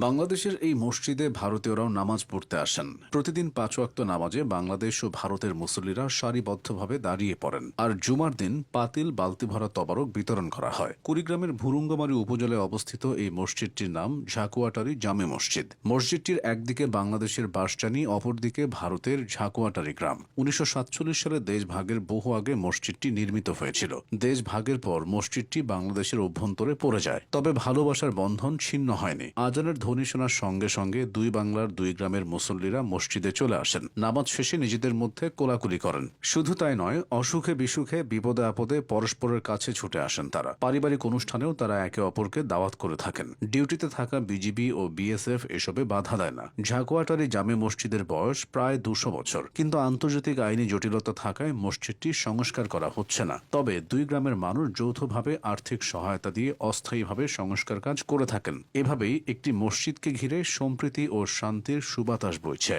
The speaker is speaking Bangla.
বাংলাদেশের এই মসজিদে ভারতীয়রাও নামাজ পড়তে আসেন। প্রতিদিন ৫ ওয়াক্ত নামাজে বাংলাদেশ ও ভারতের মুসল্লিরা সারিবদ্ধভাবে দাঁড়িয়ে পড়েন। আর জুমার দিন পাতিল বালতি ভরা তবারক বিতরণ করা হয়। কুড়িগ্রামের ভুরুঙ্গামারী উপজেলায় অবস্থিত এই মসজিদটির নাম ঝাকুয়াটারি জামে মসজিদ। মসজিদটির একদিকে বাংলাদেশের বাঁশচানী, অপরদিকে ভারতের ঝাকুয়াটারি গ্রাম। ১৯৪৭ সালে দেশ ভাগের বহু আগে মসজিদটি নির্মিত হয়েছিল। দেশ ভাগের পর মসজিদটি বাংলাদেশের অভ্যন্তরে পড়ে যায়, তবে ভালোবাসার বন্ধন ছিন্ন হয়নি। আজানের ধ্বনি শোনার সঙ্গে সঙ্গে দুই বাংলার দুই গ্রামের মুসল্লিরা মসজিদে চলে আসেন। নামাজ শেষে নিজেদের মধ্যে কোলাকুলি করেন। শুধু তাই নয়, অসুখে বিসুখে বিপদে আপদে পরস্পরের কাছে ছুটে আসেন তারা। পারিবারিক অনুষ্ঠানেও তারা একে অপরকে দাওয়াত করে থাকেন। ডিউটিতে থাকা বিজিবি ও বিএসএফ এসবে বাধা দেয় না। ঝাকুয়াটারি জামে মসজিদের বয়স প্রায় ২০০ বছর, কিন্তু আন্তর্জাতিক আইনি জটিলতা থাকায় মসজিদটি সংস্কার করা হচ্ছে না। তবে দুই গ্রামের মানুষ যৌথভাবে আর্থিক সহায়তা দিয়ে অস্থায়ীভাবে সংস্কার কাজ করে থাকেন। এভাবেই একটি মসজিদকে ঘিরে সম্প্রীতি ও শান্তির সুবাতাস বইছে।